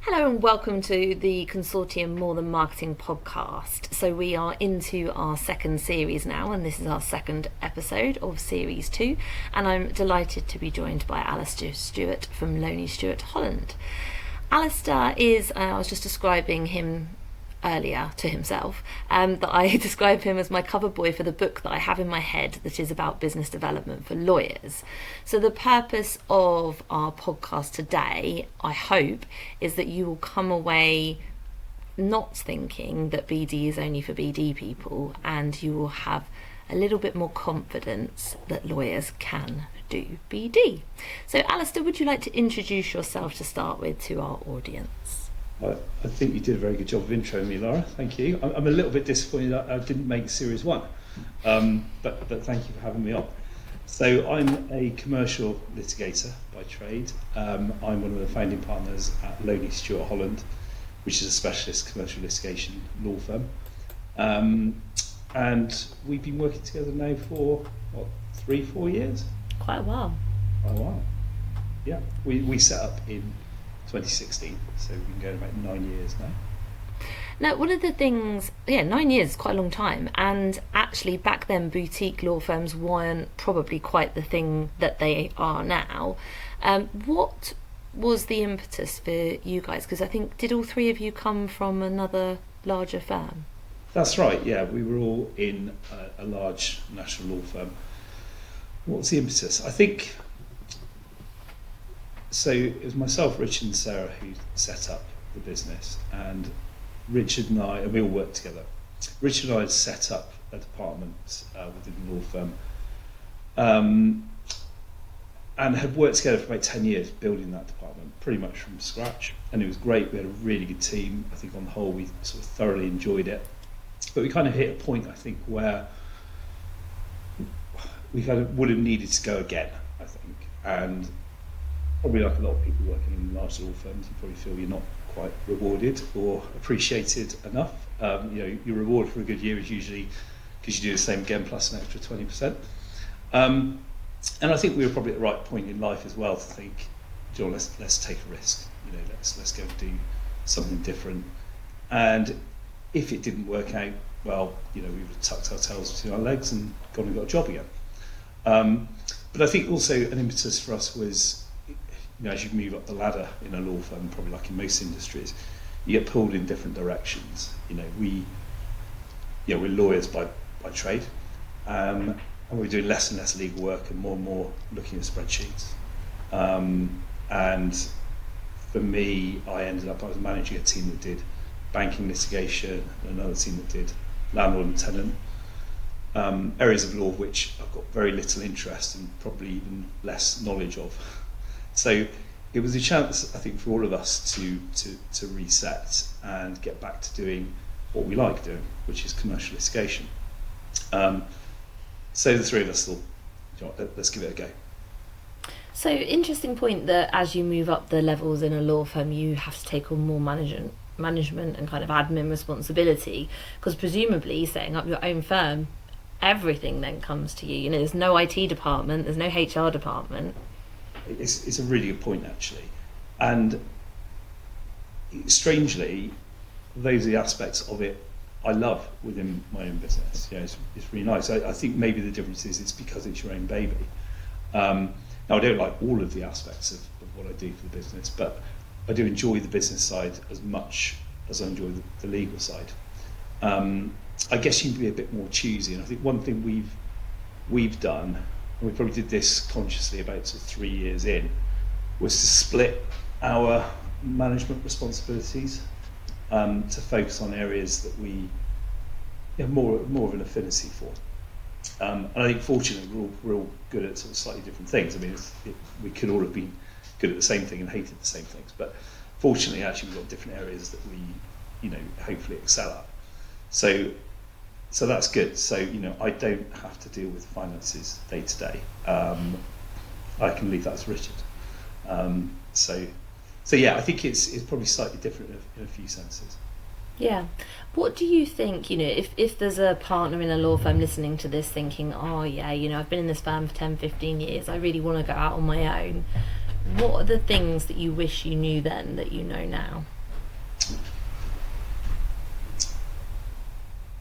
Hello and welcome to the Consortium More Than Marketing podcast. So we are into our second series now, and this is our second episode of series 2, and I'm delighted to be joined by Alistair Stewart from Loney Stewart Holland. Alistair is, I was just describing him earlier to himself, that I describe him as my cover boy for the book that I have in my head that is about business development for lawyers. So the purpose of our podcast today, I hope, is that you will come away not thinking that BD is only for BD people, and you will have a little bit more confidence that lawyers can do BD. So Alistair, would you like to introduce yourself to start with to our audience? I think you did a very good job of introing me, Laura. Thank you. I'm a little bit disappointed that I didn't make Series 1, but thank you for having me on. So I'm a commercial litigator by trade. I'm one of the founding partners at Loney Stewart Holland, which is a specialist commercial litigation law firm. And we've been working together now for, 3-4 years? Quite a while. Quite a while. Yeah, we set up in 2016, so we've been going about 9 years now. Now, one of the things, 9 years is quite a long time, and actually back then boutique law firms weren't probably quite the thing that they are now. What was the impetus for you guys? Because I think, did all three of you come from another larger firm? That's right, yeah, we were all in a large national law firm. What's the impetus? I think, so it was myself, Richard and Sarah who set up the business, and Richard and I, and we all worked together. Richard and I had set up a department within the law firm, and had worked together for about 10 years building that department pretty much from scratch, and it was great. We had a really good team. I think on the whole we sort of thoroughly enjoyed it, but we kind of hit a point, I think, where we kind of would have needed to go again, I think, and probably like a lot of people working in large law firms, you probably feel you're not quite rewarded or appreciated enough. Your reward for a good year is usually because you do the same again plus an extra 20%. And I think we were probably at the right point in life as well to think, John, let's take a risk. Let's go and do something different. And if it didn't work out, well, we would have tucked our tails between our legs and gone and got a job again. But I think also an impetus for us was, as you move up the ladder in a law firm, probably like in most industries, you get pulled in different directions. We're lawyers by trade, and we're doing less and less legal work and more looking at spreadsheets. And for me, I was managing a team that did banking litigation, and another team that did landlord and tenant, areas of law which I've got very little interest and probably even less knowledge of. So it was a chance, I think, for all of us to reset and get back to doing what we like doing, which is commercial litigation. So the three of us thought, let's give it a go. So interesting point that as you move up the levels in a law firm, you have to take on more management and kind of admin responsibility, because presumably setting up your own firm, everything then comes to you. There's no IT department, there's no HR department. It's a really good point, actually, and strangely, those are the aspects of it I love within my own business. It's really nice. I think maybe the difference is it's because it's your own baby. Now, I don't like all of the aspects of what I do for the business, but I do enjoy the business side as much as I enjoy the legal side. I guess you can be a bit more choosy, and I think one thing we've done, and we probably did this consciously about 3 years in, was to split our management responsibilities to focus on areas that we have more of an affinity for. And I think fortunately we're all good at sort of slightly different things. I mean, we could all have been good at the same thing and hated the same things, but fortunately actually we've got different areas that we hopefully excel at. So that's good. So, I don't have to deal with finances day to day. I can leave that to Richard. So yeah, I think it's probably slightly different in a few senses. Yeah. What do you think, if there's a partner in a law firm listening to this thinking, I've been in this firm for 10, 15 years, I really want to go out on my own. What are the things that you wish you knew then that you know now?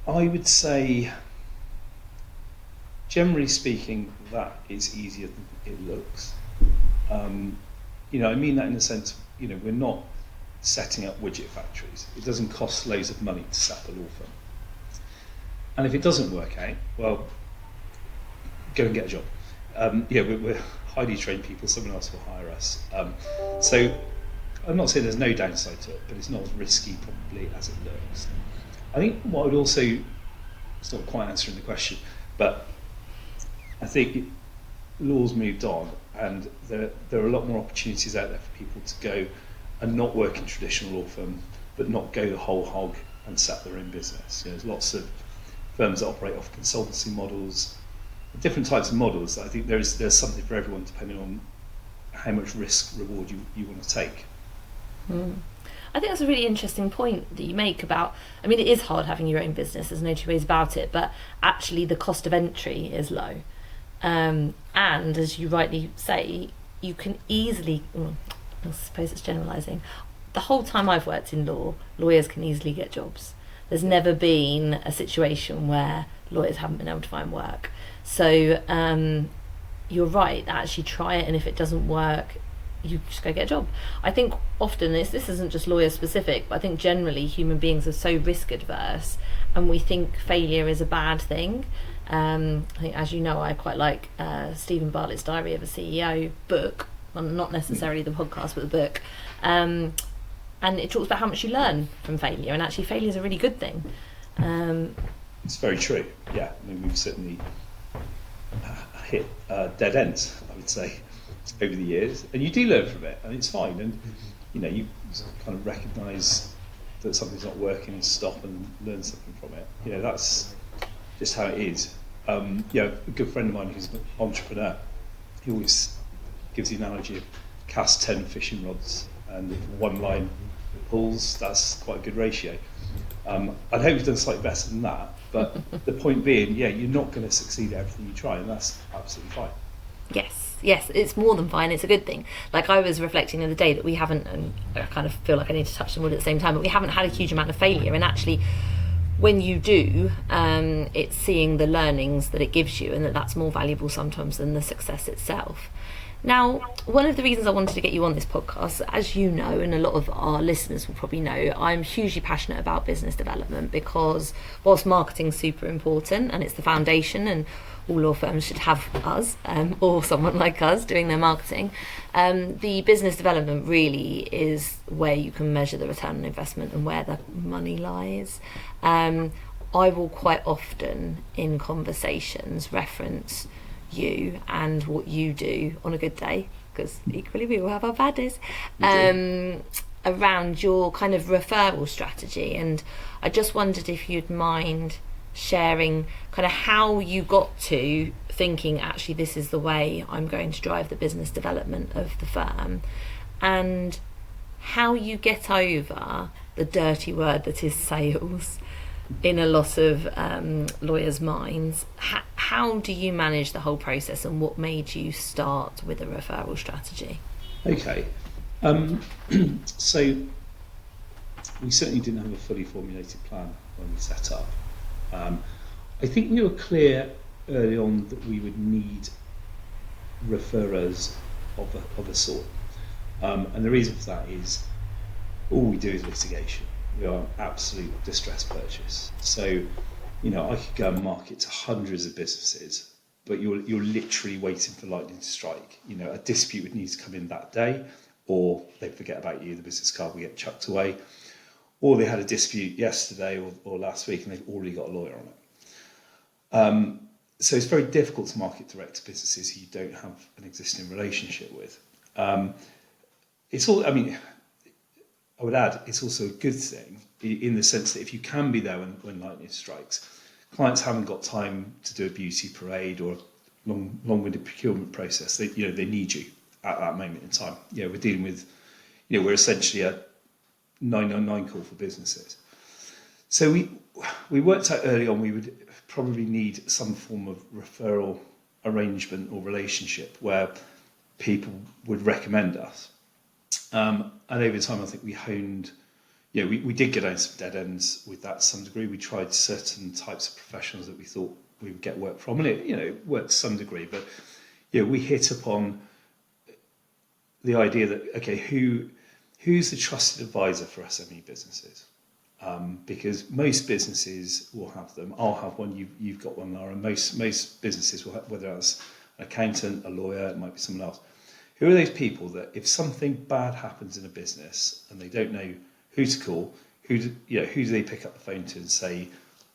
I would say, generally speaking, that is easier than it looks. I mean that in the sense, we're not setting up widget factories. It doesn't cost loads of money to set up a law firm. And if it doesn't work out, well, go and get a job. We're highly trained people, someone else will hire us. So I'm not saying there's no downside to it, but it's not as risky probably as it looks. I think what I would also, it's not quite answering the question, but I think law's moved on and there are a lot more opportunities out there for people to go and not work in traditional law firm, but not go the whole hog and set up their own business. There's lots of firms that operate off consultancy models, different types of models. I think there's something for everyone depending on how much risk reward you want to take. I think that's a really interesting point that you make about, it is hard having your own business, there's no two ways about it, but actually the cost of entry is low. And as you rightly say, you can easily, I suppose it's generalising, the whole time I've worked in law, lawyers can easily get jobs. There's never been a situation where lawyers haven't been able to find work. So you're right, actually try it, and if it doesn't work, you just go get a job. I think often this isn't just lawyer specific, but I think generally human beings are so risk adverse and we think failure is a bad thing. I think, as you know, I quite like Stephen Bartlett's Diary of a CEO book, well, not necessarily the podcast, but the book. And it talks about how much you learn from failure, and actually failure is a really good thing. It's very true, yeah. We've certainly hit dead ends, I would say, over the years, and you do learn from it, and it's fine. And you kind of recognise that something's not working and stop and learn something from it. That's just how it is. A good friend of mine who's an entrepreneur, he always gives the analogy of cast 10 fishing rods, and if one line pulls, that's quite a good ratio. I'd hope you've done slightly better than that, but the point being, you're not going to succeed at everything you try, and that's absolutely fine. Yes, it's more than fine, it's a good thing. Like, I was reflecting the other day that we haven't, and I kind of feel like I need to touch them all at the same time, but we haven't had a huge amount of failure, and actually when you do, it's seeing the learnings that it gives you, and that's more valuable sometimes than the success itself. Now, one of the reasons I wanted to get you on this podcast, as you know, and a lot of our listeners will probably know, I'm hugely passionate about business development, because whilst marketing's super important and it's the foundation and all law firms should have us, or someone like us doing their marketing, the business development really is where you can measure the return on investment and where the money lies. I will quite often in conversations reference you and what you do on a good day, because equally we all have our bad days, around your kind of referral strategy. And I just wondered if you'd mind sharing kind of how you got to thinking, actually this is the way I'm going to drive the business development of the firm, and how you get over the dirty word that is sales in a lot of lawyers' minds. How do you manage the whole process, and what made you start with a referral strategy? Okay, so we certainly didn't have a fully formulated plan when we set up. I think we were clear early on that we would need referrers of a sort, and the reason for that is all we do is litigation. We are an absolute distress purchase. So, I could go and market to hundreds of businesses, but you're literally waiting for lightning to strike. A dispute would need to come in that day, or they forget about you, the business card will get chucked away, or they had a dispute yesterday or last week and they've already got a lawyer on it. So it's very difficult to market direct to businesses who you don't have an existing relationship with. It's all, I would add, it's also a good thing in the sense that if you can be there when lightning strikes, clients haven't got time to do a beauty parade or a long-winded procurement process. They need you at that moment in time. We're dealing with, we're essentially a 999 call for businesses. So we worked out early on we would probably need some form of referral arrangement or relationship where people would recommend us. And over time, I think we honed, we did get down some dead ends with that to some degree. We tried certain types of professionals that we thought we would get work from, and it worked to some degree. But we hit upon the idea that, okay, who's the trusted advisor for SME businesses? Because most businesses will have them. I'll have one. You've got one, Laura. Most businesses will have, whether that's an accountant, a lawyer, it might be someone else. Who are those people that if something bad happens in a business and they don't know who to call, who do they pick up the phone to and say,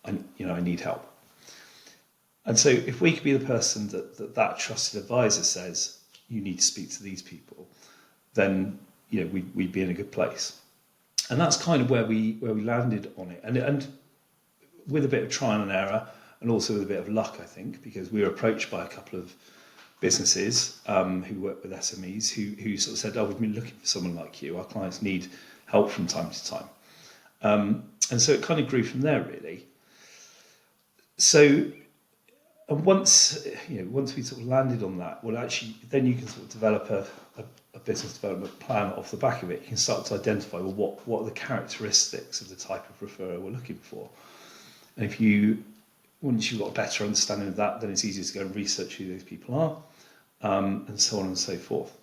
I need help? And so if we could be the person that trusted advisor says, you need to speak to these people, then we'd be in a good place. And that's kind of where we landed on it, and with a bit of trial and error, and also with a bit of luck, I think, because we were approached by a couple of businesses who work with SMEs who sort of said, we've been looking for someone like you. Our clients need help from time to time, and so it kind of grew from there, really. So, and once we sort of landed on that, well, actually, then you can sort of develop a business development plan off the back of it. You can start to identify, well, what are the characteristics of the type of referrer we're looking for. And once you've got a better understanding of that, then it's easier to go and research who those people are, and so on and so forth.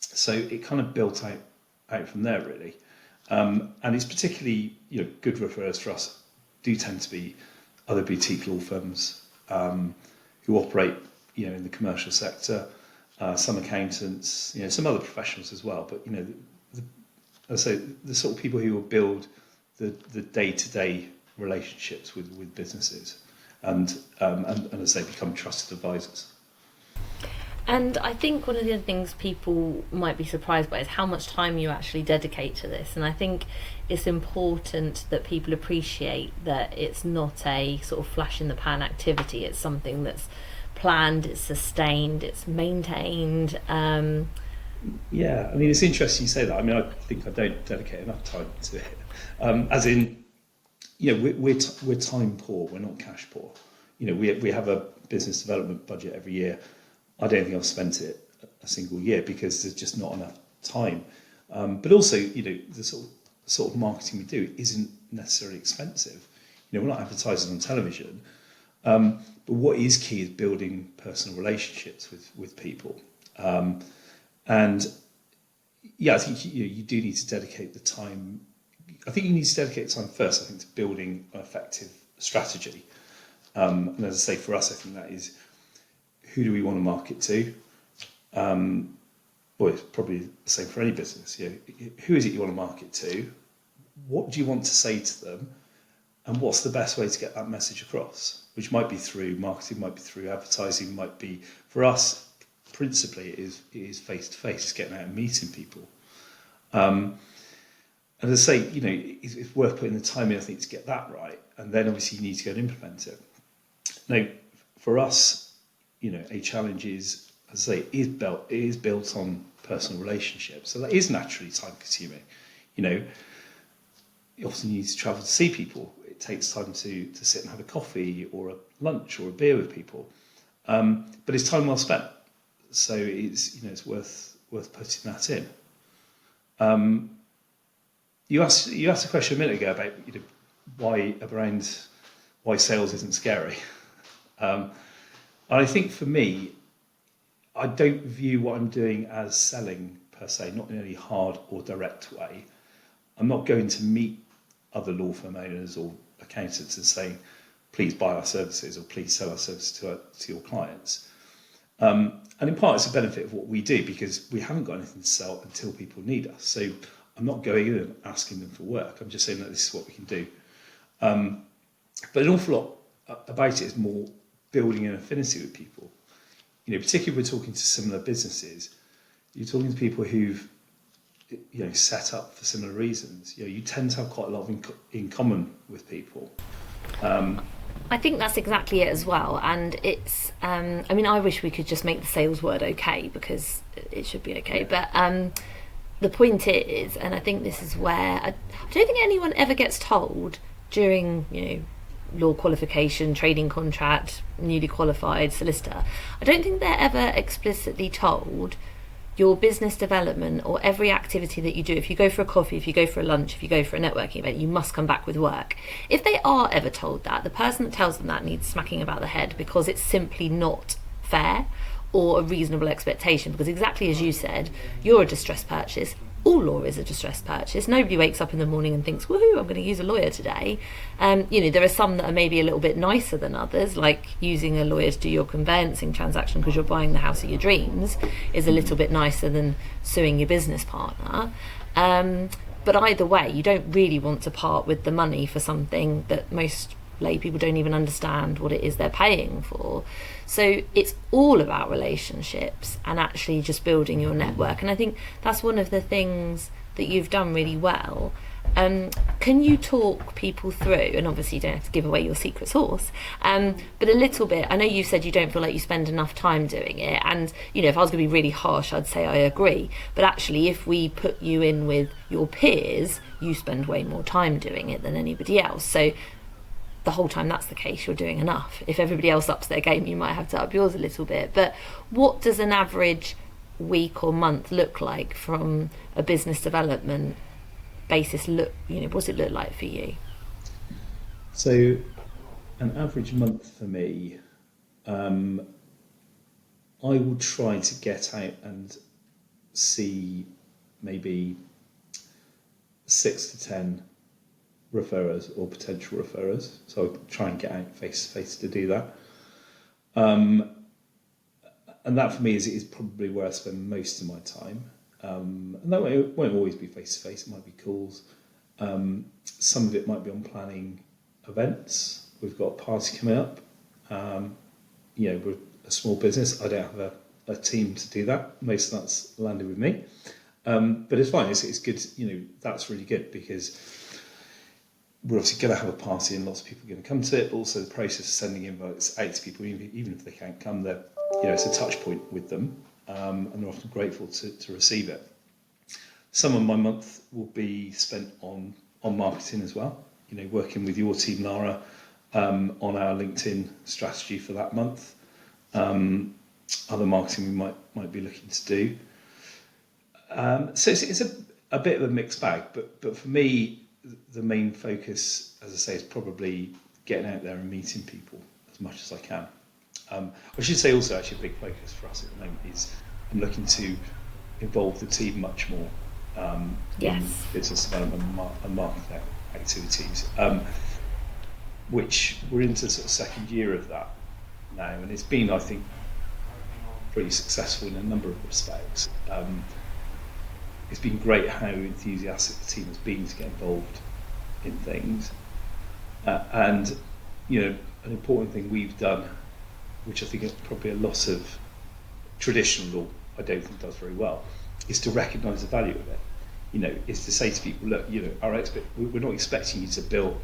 So it kind of built out from there, really. And it's particularly, good referrers for us do tend to be other boutique law firms who operate, in the commercial sector, some accountants, some other professionals as well. But I say the sort of people who will build the day-to-day relationships with businesses, and as they become trusted advisors. And I think one of the other things people might be surprised by is how much time you actually dedicate to this. And I think it's important that people appreciate that it's not a sort of flash in the pan activity. It's something that's planned, it's sustained, it's maintained. Yeah, I mean, it's interesting you say that. I mean, I think I don't dedicate enough time to it. As in, we're time poor, we're not cash poor. We have a business development budget every year. I don't think I've spent it a single year because there's just not enough time. But also, the sort of marketing we do isn't necessarily expensive. We're not advertising on television. But what is key is building personal relationships with people. And I think you do need to dedicate the time. I think you need to dedicate time first, I think, to building an effective strategy. And as I say, for us, I think that is, who do we want to market to? Well, it's probably the same for any business. Who is it you want to market to? What do you want to say to them? And what's the best way to get that message across? Which might be through marketing, might be through advertising, might be, for us, principally, it is face-to-face, it's getting out and meeting people. And as I say, it's worth putting the time in, I think, to get that right. And then obviously you need to go and implement it. Now, for us, a challenge is, as I say, it is built on personal relationships. So that is naturally time consuming. You often need to travel to see people. It takes time to sit and have a coffee or a lunch or a beer with people. But it's time well spent. So it's worth putting that in. You asked a question a minute ago about why sales isn't scary. And I think for me, I don't view what I'm doing as selling per se, not in any hard or direct way. I'm not going to meet other law firm owners or accountants and saying, please buy our services or please sell our services to your clients. And in part, it's a benefit of what we do because we haven't got anything to sell until people need us. So I'm not going in and asking them for work. I'm just saying that this is what we can do. But an awful lot about it is more building an affinity with people. Particularly if we're talking to similar businesses, you're talking to people who've set up for similar reasons. You tend to have quite a lot in common with people. I think that's exactly it as well. And it's, I wish we could just make the sales word okay, because it should be okay. Yeah. But the point is, and I think this is where I don't think anyone ever gets told during, law qualification, trading contract, newly qualified solicitor, I don't think they're ever explicitly told your business development or every activity that you do, if you go for a coffee, if you go for a lunch, if you go for a networking event, you must come back with work. If they are ever told that, the person that tells them that needs smacking about the head, because it's simply not fair or a reasonable expectation. Because exactly as you said, you're a distressed purchase. All law is a distressed purchase. Nobody wakes up in the morning and thinks, woohoo, I'm going to use a lawyer today. There are some that are maybe a little bit nicer than others, like using a lawyer to do your conveyancing transaction because you're buying the house of your dreams is a little bit nicer than suing your business partner. But either way, you don't really want to part with the money for something that most lay people don't even understand what it is they're paying for. So it's all about relationships and actually just building your network. And I think that's one of the things that you've done really well. Can you talk people through, and obviously you don't have to give away your secret sauce, but a little bit, I know you said you don't feel like you spend enough time doing it, and if I was going to be really harsh, I'd say I agree, but actually if we put you in with your peers, you spend way more time doing it than anybody else. So the whole time that's the case, you're doing enough. If everybody else ups their game, you might have to up yours a little bit. But what does an average week or month look like from a business development basis? What does it look like for you? So an average month for me, I will try to get out and see maybe 6 to 10 referrers or potential referrers. So I'll try and get out face to face to do that. And that for me is probably where I spend most of my time. And that won't always be face to face, it might be calls. Some of it might be on planning events. We've got a party coming up. We're a small business. I don't have a team to do that. Most of that's landed with me. But it's fine, it's good, that's really good because we're obviously going to have a party and lots of people are going to come to it, but also the process of sending invites out to people, even if they can't come, it's a touch point with them, and they're often grateful to receive it. Some of my month will be spent on marketing as well, working with your team, Lara, on our LinkedIn strategy for that month. Other marketing we might be looking to do. So it's a bit of a mixed bag, but for me, the main focus, as I say, is probably getting out there and meeting people as much as I can. I should say also, actually, a big focus for us at the moment is I'm looking to involve the team much more in business development and marketing activities, which we're into sort of second year of that now, and it's been, I think, pretty successful in a number of respects. It's been great how enthusiastic the team has been to get involved in things. And, an important thing we've done, which I think is probably a lot of traditional law I don't think does very well, is to recognise the value of it. Is to say to people, look, we're not expecting you to bill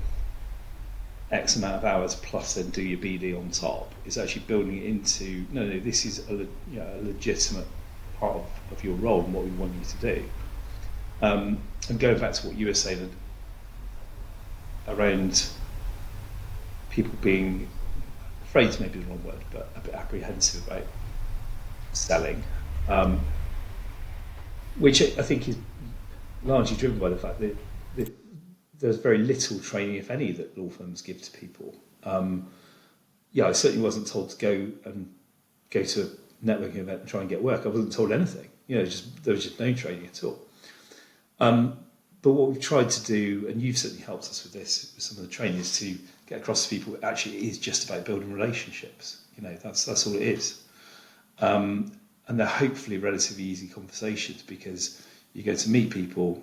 X amount of hours plus then do your BD on top. It's actually building it into, no, this is a legitimate part of your role and what we want you to do. And going back to what you were saying around people being afraid, is maybe the wrong word, but a bit apprehensive about selling, which I think is largely driven by the fact that there's very little training, if any, that law firms give to people. I certainly wasn't told to go to a networking event and try and get work. I wasn't told anything. There was just no training at all. But what we've tried to do, and you've certainly helped us with this, with some of the training, is to get across to people actually it is just about building relationships. That's all it is. And they're hopefully relatively easy conversations because you go to meet people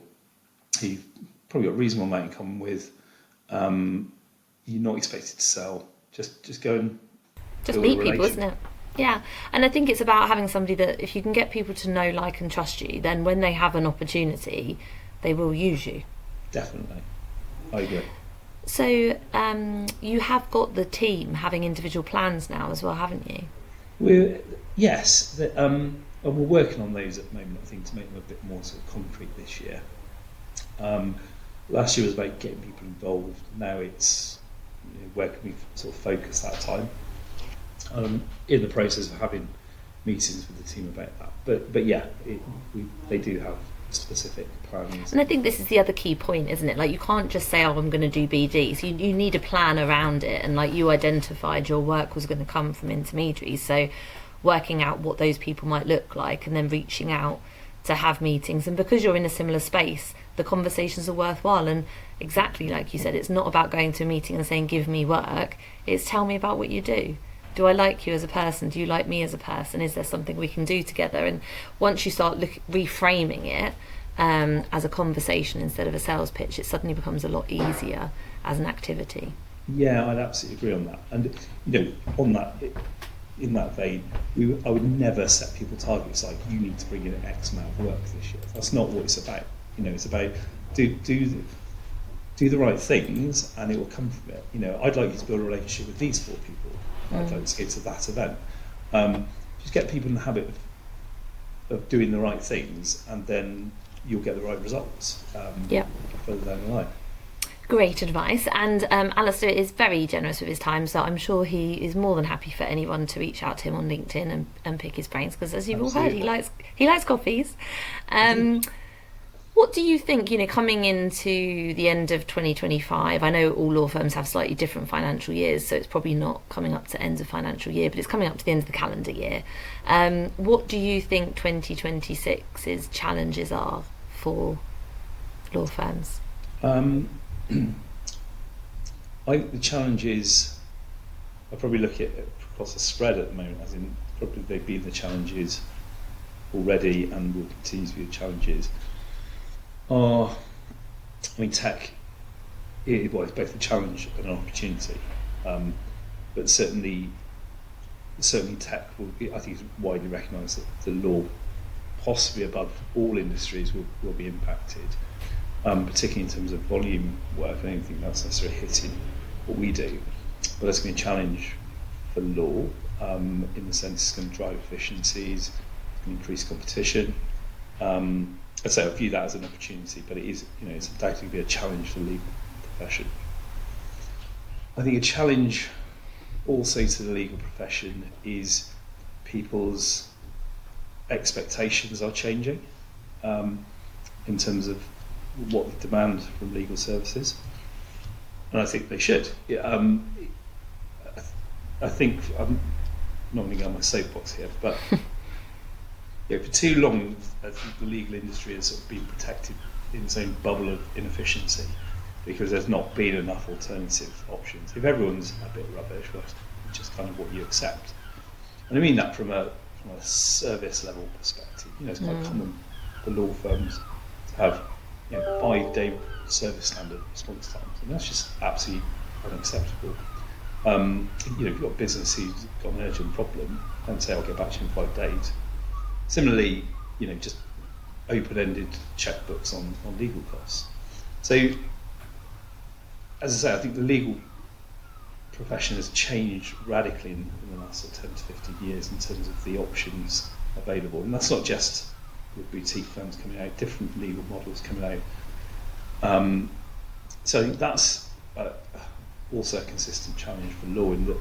who you've probably got a reasonable amount in common with. You're not expected to sell. Just go and just meet people, isn't it? Yeah, and I think it's about having somebody that if you can get people to know, like and trust you, then when they have an opportunity, they will use you. Definitely. I agree. So you have got the team having individual plans now as well, haven't you? Yes. We're working on those at the moment, I think, to make them a bit more sort of concrete this year. Last year was about getting people involved. Now it's where can we sort of focus that time? In the process of having meetings with the team about that. But yeah, they do have specific plans. And I think this is the other key point, isn't it? Like, you can't just say, oh, I'm going to do BD. So you need a plan around it. And like you identified, your work was going to come from intermediaries. So working out what those people might look like and then reaching out to have meetings. And because you're in a similar space, the conversations are worthwhile. And exactly like you said, it's not about going to a meeting and saying, give me work. It's tell me about what you do. Do I like you as a person? Do you like me as a person? Is there something we can do together? And once you start reframing it as a conversation instead of a sales pitch, it suddenly becomes a lot easier as an activity. Yeah, I'd absolutely agree on that. And on that, in that vein, I would never set people targets like you need to bring in X amount of work this year. That's not what it's about. It's about do the right things, and it will come from it. I'd like you to build a relationship with these 4 people. I'd like to go to that event. Just get people in the habit of doing the right things, and then you'll get the right results further down the line. Great advice. And Alistair is very generous with his time, so I'm sure he is more than happy for anyone to reach out to him on LinkedIn and pick his brains, because as you've all heard, he likes coffees. What do you think, coming into the end of 2025, I know all law firms have slightly different financial years, so it's probably not coming up to end of financial year, but it's coming up to the end of the calendar year. What do you think 2026's challenges are for law firms? I think the challenge is, I probably look at it across the spread at the moment, as in probably they've been the challenges already and will continue to be the challenges. Tech, it's both a challenge and an opportunity, but certainly tech will be, I think it's widely recognised that the law, possibly above all industries, will be impacted, particularly in terms of volume work. I don't think that's necessarily hitting what we do, but that's going to be a challenge for law, in the sense it's going to drive efficiencies, it's going to increase competition. I'd say I view that as an opportunity, but it is, it's undoubtedly be a challenge for the legal profession. I think a challenge also to the legal profession is people's expectations are changing in terms of what they demand from legal services, and I think they should. I think I'm not going to get on my soapbox here, but for too long, I think the legal industry has sort of been protected in its own bubble of inefficiency because there's not been enough alternative options. If everyone's a bit rubbish, well, it's just kind of what you accept. And I mean that from a service level perspective. It's quite common for law firms to have 5-day service standard response times, and that's just absolutely unacceptable. If you've got a business who's got an urgent problem, and say I'll get back to you in 5 days. Similarly, just open-ended checkbooks on legal costs. So, as I say, I think the legal profession has changed radically in the last 10 to 15 years in terms of the options available. And that's not just with boutique firms coming out, different legal models coming out. So I think that's also a consistent challenge for law in that,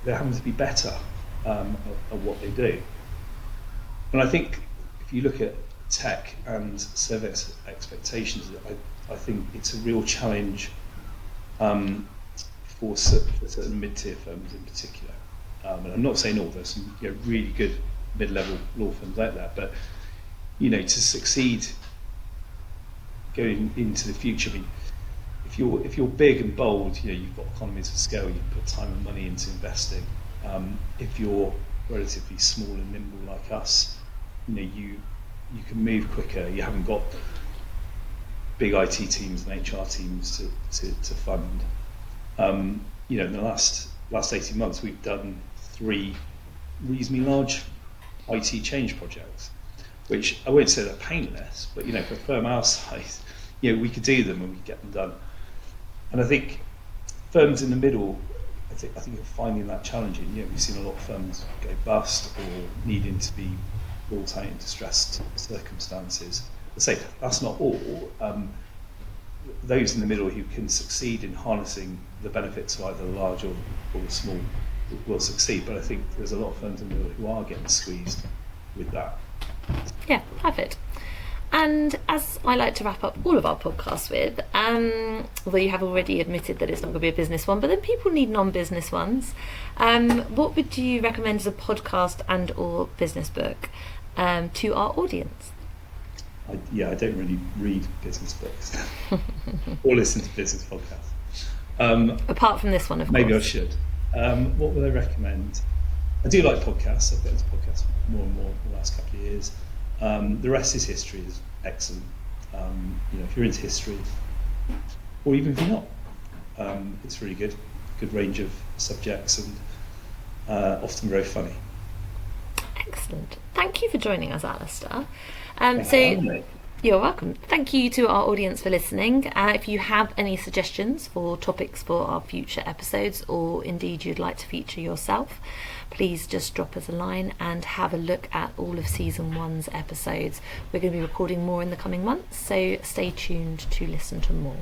they're having to be better at what they do. And I think if you look at tech and service expectations, I think it's a real challenge for certain mid-tier firms in particular. And I'm not saying all, there's some really good mid-level law firms out there, but to succeed going into the future, I mean, if you're big and bold, you've got economies of scale, you put time and money into investing. If you're relatively small and nimble like us, you can move quicker. You haven't got big IT teams and HR teams to fund. In the last 18 months, we've done 3 reasonably large IT change projects, which I won't say they're painless, but for a firm our size, we could do them and we could get them done. And I think firms in the middle, I think are finding that challenging. We've seen a lot of firms go bust or needing to be brought out in distressed circumstances. I say that's not all. Those in the middle who can succeed in harnessing the benefits of either the large or the small will succeed. But I think there's a lot of firms in the world who are getting squeezed with that. Yeah, perfect. And as I like to wrap up all of our podcasts with, although you have already admitted that it's not going to be a business one, but then people need non-business ones. What would you recommend as a podcast and or business book to our audience? I don't really read business books or listen to business podcasts. Apart from this one, of maybe course. I should. What would I recommend? I do like podcasts. I've got into podcasts more and more in the last couple of years. The rest is history is excellent. If you're into history, or even if you're not, it's really good. Good range of subjects and often very funny. Excellent. Thank you for joining us, Alistair. Me. You're welcome. Thank you to our audience for listening. If you have any suggestions for topics for our future episodes, or indeed you'd like to feature yourself, please just drop us a line and have a look at all of season 1's episodes. We're going to be recording more in the coming months, so stay tuned to listen to more.